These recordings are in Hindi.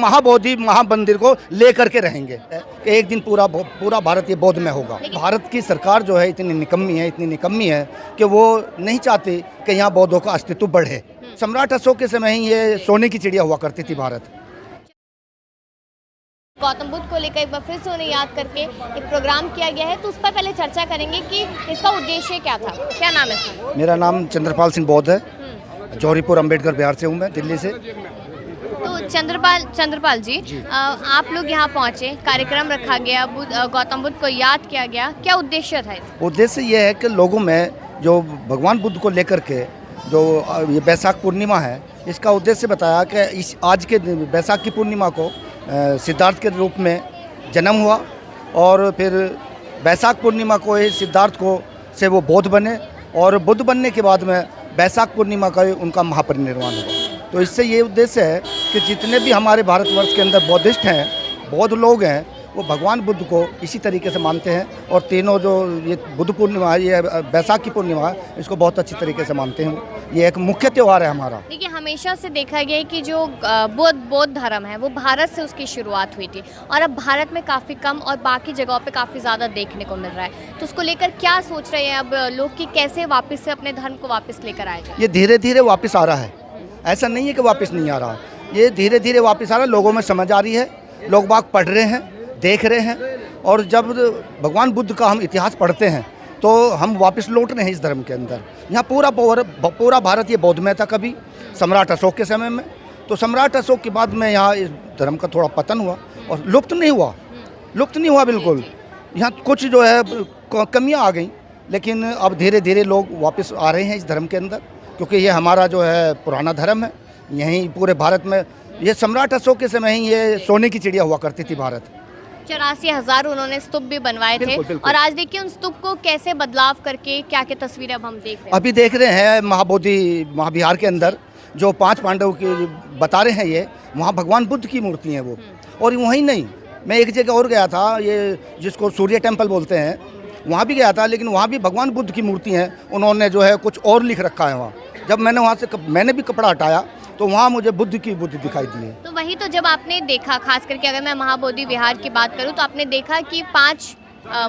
महाबोधि महामंदिर को लेकर के रहेंगे। एक दिन पूरा भारत ये बौद्ध में होगा। भारत की सरकार जो है इतनी निकम्मी है कि वो नहीं चाहती कि यहाँ बौद्धों का अस्तित्व बढ़े। सम्राट अशोक के समय ही ये सोने की चिड़िया हुआ करती थी भारत। गौतम बुद्ध को लेकर एक बार फिर से उन्हें याद करके एक प्रोग्राम किया गया है, तो उस पर पहले चर्चा करेंगे कि इसका उद्देश्य क्या था। क्या नाम है सर? मेरा नाम चंद्रपाल सिंह बौद्ध है। जौहरीपुर अम्बेडकर बिहार से हूँ मैं, दिल्ली से। तो चंद्रपाल जी, आप लोग यहाँ पहुँचे, कार्यक्रम रखा गया, गौतम बुद्ध को याद किया गया, क्या उद्देश्य था? उद्देश्य ये है कि लोगों में जो भगवान बुद्ध को लेकर के जो ये बैसाख पूर्णिमा है, इसका उद्देश्य बताया कि इस आज के बैसाख की पूर्णिमा को सिद्धार्थ के रूप में जन्म हुआ और फिर बैसाख पूर्णिमा को ही सिद्धार्थ को से वो बौद्ध बने और बुद्ध बनने के बाद में बैसाख पूर्णिमा का उनका महापरिनिर्वाण हुआ। तो इससे ये उद्देश्य है कि जितने भी हमारे भारतवर्ष के अंदर बौद्धिस्ट हैं, बौद्ध लोग हैं, वो भगवान बुद्ध को इसी तरीके से मानते हैं और तीनों जो ये बुद्ध पूर्णिमा है, ये बैसाख की पूर्णिमा है, इसको बहुत अच्छी तरीके से मानते हैं। ये एक मुख्य त्यौहार है हमारा। देखिए, हमेशा से देखा गया है कि जो बौद्ध धर्म है वो भारत से उसकी शुरुआत हुई थी और अब भारत में काफ़ी कम और बाकी जगहों पे काफ़ी ज़्यादा देखने को मिल रहा है। तो उसको लेकर क्या सोच रहे हैं अब लोग कि कैसे वापस से अपने धर्म को वापस लेकर आए जाए? ये धीरे धीरे वापस आ रहा है, ऐसा नहीं है कि वापस नहीं आ रहा, ये धीरे धीरे वापस आ रहा है। लोगों में समझ आ रही है, लोग बाग पढ़ रहे हैं, देख रहे हैं और जब भगवान बुद्ध का हम इतिहास पढ़ते हैं तो हम वापस लौट रहे हैं इस धर्म के अंदर। यहाँ पूरा भारत ये बौद्ध में था कभी सम्राट अशोक के समय में। तो सम्राट अशोक के बाद में यहाँ इस धर्म का थोड़ा पतन हुआ और लुप्त नहीं हुआ बिल्कुल। यहाँ कुछ जो है कमियाँ आ गई, लेकिन अब धीरे धीरे लोग वापस आ रहे हैं इस धर्म के अंदर, क्योंकि ये हमारा जो है पुराना धर्म है। यहीं पूरे भारत में ये सम्राट अशोक के समय ही ये सोने की चिड़िया हुआ करती थी भारत। 84,000 उन्होंने स्तूप भी बनवाए थे और आज देखिए उन स्तूप को कैसे बदलाव करके क्या क्या तस्वीरें अब हम देख रहे हैं। अभी देख रहे हैं महाबोधि महाविहार के अंदर जो 5 पांडव की बता रहे हैं, ये वहाँ भगवान बुद्ध की मूर्ति है वो। और वहीं नहीं, मैं एक जगह और गया था, ये जिसको सूर्य टेम्पल बोलते हैं, वहाँ भी गया था, लेकिन वहाँ भी भगवान बुद्ध की मूर्ति है। उन्होंने जो है कुछ और लिख रखा है वहाँ। जब मैंने वहाँ से मैंने भी कपड़ा हटाया तो वहाँ मुझे बुद्ध की बुद्धि दिखाई दी है। तो वही तो जब आपने देखा, खास करके अगर मैं महाबोधि विहार की बात करूँ, तो आपने देखा कि 5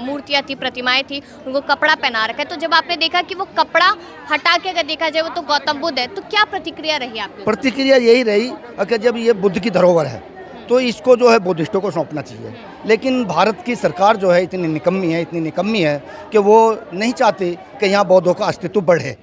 मूर्तियाँ थी, प्रतिमाएं थी, उनको कपड़ा पहना रखा है। तो जब आपने देखा कि वो कपड़ा हटा के अगर देखा जाए वो तो गौतम बुद्ध है, तो क्या प्रतिक्रिया रही आपकी? प्रतिक्रिया यही रही कि जब ये बुद्ध की धरोहर है तो इसको जो है बुद्धिस्टों को सौंपना चाहिए। लेकिन भारत की सरकार जो है इतनी निकम्मी है कि वो नहीं चाहती कि यहाँ बौद्धों का अस्तित्व बढ़े,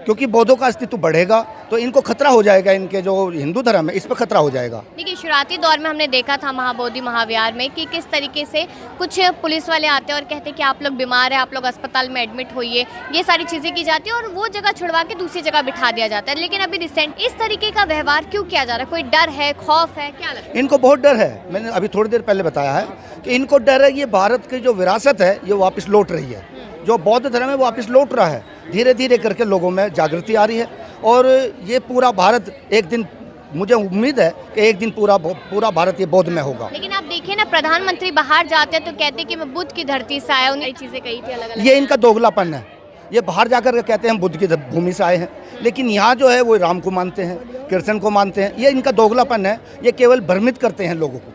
क्योंकि बौद्धों का अस्तित्व बढ़ेगा तो इनको खतरा हो जाएगा, इनके जो हिंदू धर्म है इस पर खतरा हो जाएगा। देखिए, शुरुआती दौर में हमने देखा था महाबोधि महाविहार में कि किस तरीके से कुछ पुलिस वाले आते हैं और कहते हैं कि आप लोग बीमार हैं, आप लोग अस्पताल में एडमिट होइए, ये सारी चीज़ें की जाती है और वो जगह छुड़वा के दूसरी जगह बिठा दिया जाता है। लेकिन अभी रिसेंट इस तरीके का व्यवहार क्यों किया जा रहा है? कोई डर है, खौफ है, क्या लगता है? इनको बहुत डर है। मैंने अभी थोड़ी देर पहले बताया है कि इनको डर है, ये भारत की जो विरासत है ये वापस लौट रही है, जो बौद्ध धर्म है वो वापस लौट रहा है। धीरे धीरे करके लोगों में जागृति आ रही है और ये पूरा भारत एक दिन, मुझे उम्मीद है कि एक दिन पूरा भारत ये बौद्ध में होगा। लेकिन आप देखिए ना, प्रधानमंत्री बाहर जाते हैं तो कहते हैं कि मैं बुद्ध की धरती से आया हूँ, नई चीजें कही थी अलग अलग। ये इनका दोगलापन है। ये बाहर जाकर के कहते हैं हम बुद्ध की भूमि से आए हैं, लेकिन यहाँ जो है वो राम को मानते हैं, कृष्ण को मानते हैं। ये इनका दोगलापन है। ये केवल भ्रमित करते हैं लोगों को।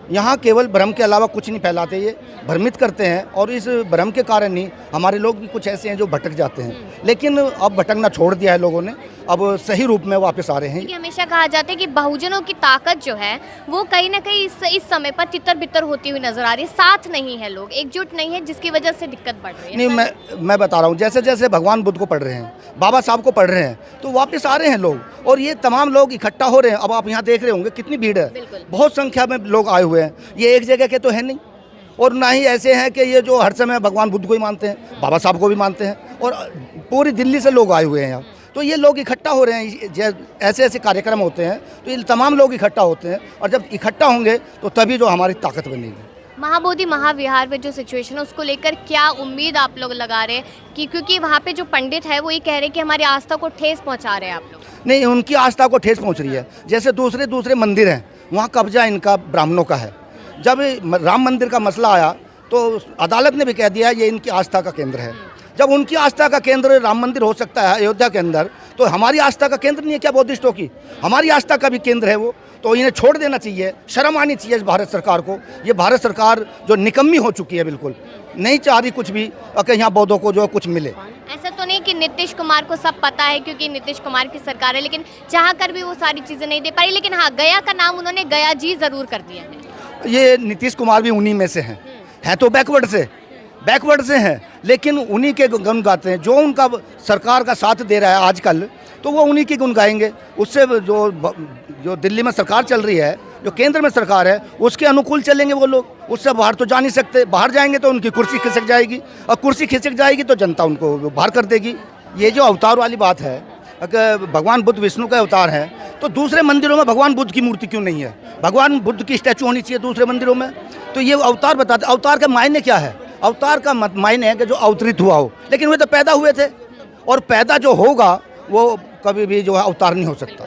यहाँ केवल भ्रम के अलावा कुछ नहीं फैलाते, ये भ्रमित करते हैं और इस भ्रम के कारण ही हमारे लोग भी कुछ ऐसे हैं जो भटक जाते हैं। लेकिन अब भटकना छोड़ दिया है लोगों ने, अब सही रूप में वापस आ रहे हैं। हमेशा कहा जाता है कि बहुजनों की ताकत जो है वो कहीं ना कहीं इस समय पर तितर बितर होती हुई नजर आ रही है। साथ नहीं है, लोग एकजुट नहीं है, जिसकी वजह से दिक्कत बढ़ रही है। नहीं, मैं बता रहा हूँ, जैसे जैसे भगवान बुद्ध को पढ़ रहे हैं, बाबा साहब को पढ़ रहे हैं, तो वापस आ रहे हैं लोग और ये तमाम लोग इकट्ठा हो रहे हैं। अब आप यहाँ देख रहे होंगे कितनी भीड़ है, बहुत संख्या में लोग आए हुए हैं। ये एक जगह के तो है नहीं और ना ही ऐसे हैं कि ये जो हर समय भगवान बुद्ध को ही मानते हैं, बाबा साहब को भी मानते हैं और पूरी दिल्ली से लोग आए हुए हैं यहाँ। तो ये लोग इकट्ठा हो रहे हैं, ऐसे ऐसे कार्यक्रम होते हैं तो ये तमाम लोग इकट्ठा होते हैं और जब इकट्ठा होंगे तो तभी जो हमारी ताकत बनेगी। महाबोधि महाविहार में जो सिचुएशन है उसको लेकर क्या उम्मीद आप लोग लगा रहे हैं कि, क्योंकि वहाँ पे जो पंडित है वो ये कह रहे हैं कि हमारी आस्था को ठेस पहुँचा रहे हैं आप लोग? नहीं, उनकी आस्था को ठेस पहुँच रही है। जैसे दूसरे मंदिर हैं वहाँ कब्जा इनका ब्राह्मणों का है। जब राम मंदिर का मसला आया तो अदालत ने भी कह दिया ये इनकी आस्था का केंद्र है। जब उनकी आस्था का केंद्र राम मंदिर हो सकता है अयोध्या के अंदर, तो हमारी आस्था का केंद्र नहीं है क्या बौद्धिस्टों की? हमारी आस्था का भी केंद्र है वो। तो इन्हें छोड़ देना चाहिए, शर्म आनी चाहिए इस भारत सरकार को। ये भारत सरकार जो निकम्मी हो चुकी है, बिल्कुल नहीं चाह रही कुछ भी कि यहाँ बौद्धों को जो है कुछ मिले। ऐसा तो नहीं कि नीतीश कुमार को सब पता है क्योंकि नीतीश कुमार की सरकार है, लेकिन चाह कर भी वो सारी चीज़ें नहीं दे पाई। लेकिन हाँ, गया का नाम उन्होंने गया जी ज़रूर कर दिया है। ये नीतीश कुमार भी उन्हीं में से हैं तो बैकवर्ड से हैं, लेकिन उन्हीं के गुण गाते हैं। जो उनका सरकार का साथ दे रहा है आजकल, तो वो उन्हीं के गुण गाएंगे। उससे जो दिल्ली में सरकार चल रही है, जो केंद्र में सरकार है, उसके अनुकूल चलेंगे वो लोग। उससे बाहर तो जा नहीं सकते। बाहर जाएंगे तो उनकी कुर्सी खिसक जाएगी, और कुर्सी खिसक जाएगी तो जनता उनको बाहर कर देगी। ये जो अवतार वाली बात है, अगर भगवान बुद्ध विष्णु का अवतार है, तो दूसरे मंदिरों में भगवान बुद्ध की मूर्ति क्यों नहीं है? भगवान बुद्ध की स्टैचू होनी चाहिए दूसरे मंदिरों में। तो ये अवतार बताते, अवतार का मायने क्या है? अवतार का मायने है कि जो अवतरित हुआ हो, लेकिन वे तो पैदा हुए थे, और पैदा जो होगा वो कभी भी जो है अवतार नहीं हो सकता।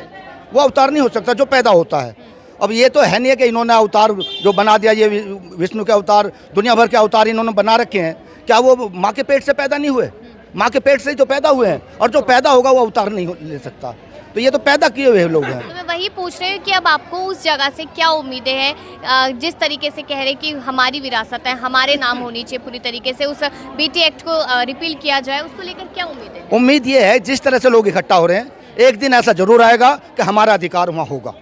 वो अवतार नहीं हो सकता जो पैदा होता है। अब ये तो है नहीं है कि इन्होंने अवतार जो बना दिया, ये विष्णु के अवतार, दुनिया भर के अवतार इन्होंने बना रखे हैं। क्या वो माँ के पेट से पैदा नहीं हुए? माँ के पेट से ही तो पैदा हुए हैं, और जो पैदा होगा वो अवतार नहीं ले सकता। तो ये तो पैदा किए हुए लोग हैं। तो मैं वही पूछ रही हूँ कि अब आपको उस जगह से क्या उम्मीदें हैं? जिस तरीके से कह रहे कि हमारी विरासत है, हमारे नाम होनी चाहिए पूरी तरीके से, उस बीटी एक्ट को रिपील किया जाए, उसको लेकर क्या उम्मीद है? उम्मीद ये है, जिस तरह से लोग इकट्ठा हो रहे हैं, एक दिन ऐसा जरूर आएगा कि हमारा अधिकार वहाँ होगा।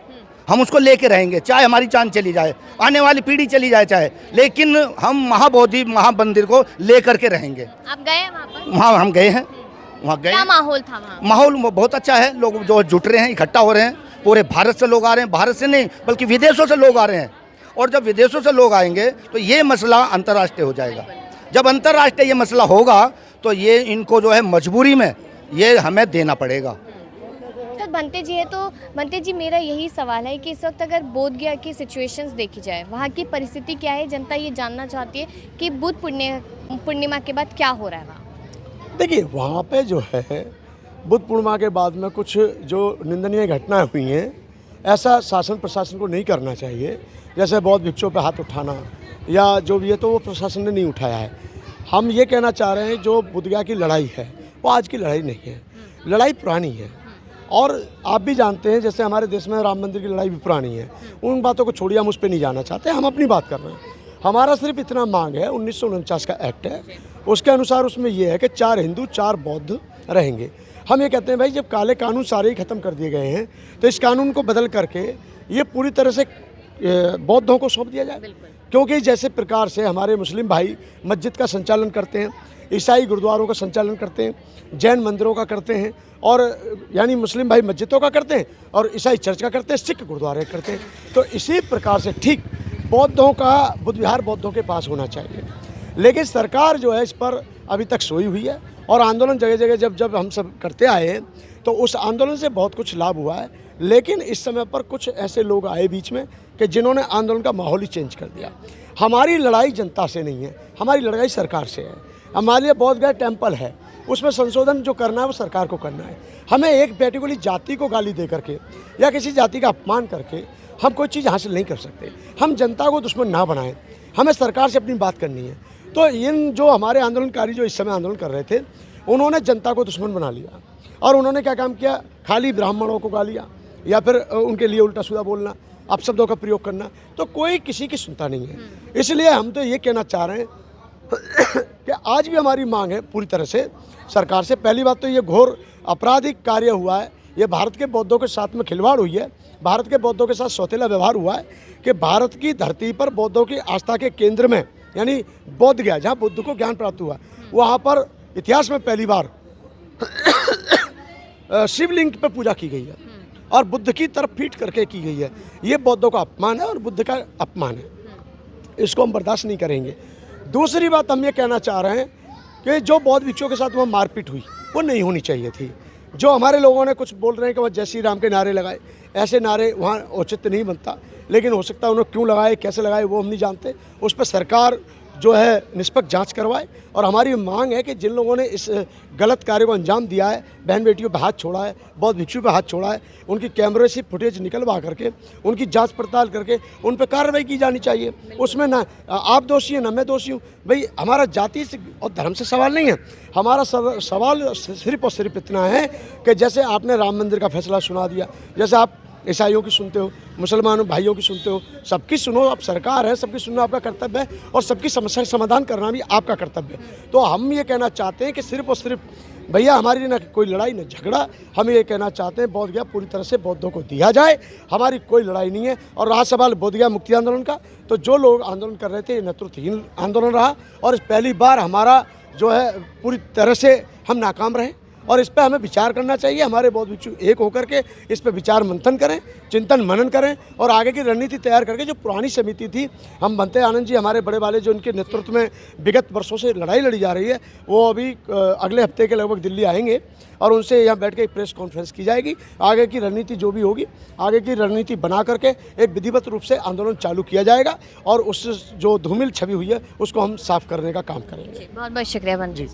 हम उसको लेके रहेंगे, चाहे हमारी जान चली जाए, आने वाली पीढ़ी चली जाए चाहे, लेकिन हम महाबोधि महामंदिर को लेकर के रहेंगे। आप गए वहाँ पर? वहाँ हम गए हैं, वहाँ गए। क्या माहौल था वहाँ? माहौल बहुत अच्छा है। लोग जो जुट रहे हैं, इकट्ठा हो रहे हैं। पूरे भारत से लोग आ रहे हैं, भारत से नहीं बल्कि विदेशों से लोग आ रहे हैं। और जब विदेशों से लोग आएंगे तो ये मसला अंतर्राष्ट्रीय हो जाएगा। जब अंतर्राष्ट्रीय ये मसला होगा तो ये इनको जो है मजबूरी में ये हमें देना पड़ेगा। तो बनते जी है, तो बनते जी मेरा यही सवाल है कि इस वक्त अगर बोध गया की सिचुएशंस देखी जाए, वहाँ की परिस्थिति क्या है? जनता ये जानना चाहती है कि बुद्ध पूर्णिमा के बाद क्या हो रहा है वहाँ। देखिए, वहाँ पे जो है बुद्ध पूर्णिमा के बाद में कुछ जो निंदनीय घटनाएं हुई हैं, ऐसा शासन प्रशासन को नहीं करना चाहिए। जैसे बौद्ध भिक्षुओं पे हाथ उठाना या जो भी है, तो वो प्रशासन ने नहीं उठाया है। हम ये कहना चाह रहे हैं, जो बुद्ध गया की लड़ाई है वो आज की लड़ाई नहीं है, लड़ाई पुरानी है। और आप भी जानते हैं, जैसे हमारे देश में राम मंदिर की लड़ाई भी पुरानी है। उन बातों को छोड़िए, हम उस पर नहीं जाना चाहते, हम अपनी बात कर रहे हैं। हमारा सिर्फ इतना मांग है, 1949 का एक्ट है, उसके अनुसार उसमें यह है कि 4 हिंदू 4 बौद्ध रहेंगे। हम ये कहते हैं भाई, जब काले कानून सारे ही ख़त्म कर दिए गए हैं, तो इस कानून को बदल करके ये पूरी तरह से बौद्धों को सौंप दिया जाए। क्योंकि जैसे प्रकार से हमारे मुस्लिम भाई मस्जिद का संचालन करते हैं, ईसाई गुरुद्वारों का संचालन करते हैं, जैन मंदिरों का करते हैं, और यानी मुस्लिम भाई मस्जिदों का करते हैं और ईसाई चर्च का करते हैं, सिख गुरुद्वारे करते हैं। तो इसी प्रकार से ठीक बौद्धों का बुद्ध विहार बौद्धों के पास होना चाहिए। लेकिन सरकार जो है इस पर अभी तक सोई हुई है, और आंदोलन जगह जगह जब हम सब करते आए हैं, तो उस आंदोलन से बहुत कुछ लाभ हुआ है। लेकिन इस समय पर कुछ ऐसे लोग आए बीच में कि जिन्होंने आंदोलन का माहौल ही चेंज कर दिया। हमारी लड़ाई जनता से नहीं है, हमारी लड़ाई सरकार से है। हमारे लिए बोध गया टेम्पल है, उसमें संशोधन जो करना है वो सरकार को करना है। हमें एक पर्टिकुलर जाति को गाली दे करके या किसी जाति का अपमान करके हम कोई चीज़ हासिल नहीं कर सकते। हम जनता को दुश्मन ना बनाएं, हमें सरकार से अपनी बात करनी है। तो इन जो हमारे आंदोलनकारी जो इस समय आंदोलन कर रहे थे, उन्होंने जनता को दुश्मन बना लिया, और उन्होंने क्या काम किया, खाली ब्राह्मणों को गालियाँ या फिर उनके लिए उल्टा सीधा बोलना, अपशब्दों का प्रयोग करना। तो कोई किसी की सुनता नहीं है। इसलिए हम तो ये कहना चाह रहे हैं कि आज भी हमारी मांग है पूरी तरह से सरकार से। पहली बात तो ये घोर आपराधिक कार्य हुआ है, ये भारत के बौद्धों के साथ में खिलवाड़ हुई है, भारत के बौद्धों के साथ सौतेला व्यवहार हुआ है कि भारत की धरती पर बौद्धों की आस्था के केंद्र में, यानी बोध गया जहाँ बुद्ध को ज्ञान प्राप्त हुआ, वहाँ पर इतिहास में पहली बार शिवलिंग पर पूजा की गई है और बुद्ध की तरफ पीट करके की गई है। ये बौद्धों का अपमान है और बुद्ध का अपमान है, इसको हम बर्दाश्त नहीं करेंगे। दूसरी बात हम ये कहना चाह रहे हैं कि जो बौद्ध भिक्षुओं के साथ वहाँ मारपीट हुई वो नहीं होनी चाहिए थी। जो हमारे लोगों ने कुछ बोल रहे हैं कि वह जय श्री राम के नारे लगाए, ऐसे नारे वहाँ औचित्य नहीं बनता। लेकिन हो सकता है उन्होंने क्यों लगाए, कैसे लगाए वो हम नहीं जानते। उस पर सरकार जो है निष्पक्ष जांच करवाए। और हमारी मांग है कि जिन लोगों ने इस गलत कार्य को अंजाम दिया है, बहन बेटियों पे हाथ छोड़ा है, बौद्ध भिक्षु पे हाथ छोड़ा है, उनकी कैमरे से फुटेज निकलवा करके उनकी जांच पड़ताल करके उन पर कार्रवाई की जानी चाहिए। उसमें ना आप दोषी हैं ना मैं दोषी हूँ। भाई हमारा जाति से और धर्म से सवाल नहीं है, हमारा सवाल सिर्फ और सिर्फ इतना है कि जैसे आपने राम मंदिर का फैसला सुना दिया, जैसे आप ईसाइयों की सुनते हो, मुसलमानों भाइयों की सुनते हो, सबकी सुनो। आप सरकार है, सबकी सुनना आपका कर्तव्य है और सबकी समस्या का समाधान करना भी आपका कर्तव्य है। तो हम ये कहना चाहते हैं कि सिर्फ और सिर्फ भैया हमारी ना कोई लड़ाई न झगड़ा, हम ये कहना चाहते हैं बोध गया पूरी तरह से बौद्धों को दिया जाए, हमारी कोई लड़ाई नहीं है। और रहा सवाल बोध गया मुक्ति आंदोलन का, तो जो लोग आंदोलन कर रहे थे ये नेतृत्वहीन आंदोलन रहा और पहली बार हमारा जो है पूरी तरह से हम नाकाम रहे और इस पर हमें विचार करना चाहिए। हमारे बौद्ध भिक्षु एक होकर के इस पर विचार मंथन करें, चिंतन मनन करें और आगे की रणनीति तैयार करके जो पुरानी समिति थी, हम बनते आनंद जी हमारे बड़े वाले जो उनके नेतृत्व में विगत वर्षों से लड़ाई लड़ी जा रही है, वो अभी अगले हफ्ते के लगभग दिल्ली आएंगे और उनसे यहाँ बैठ के एक प्रेस कॉन्फ्रेंस की जाएगी। आगे की रणनीति जो भी होगी, आगे की रणनीति बना करके एक विधिवत रूप से आंदोलन चालू किया जाएगा और उस जो धूमिल छवि हुई है उसको हम साफ करने का काम करेंगे। बहुत बहुत शुक्रिया बंधु जी।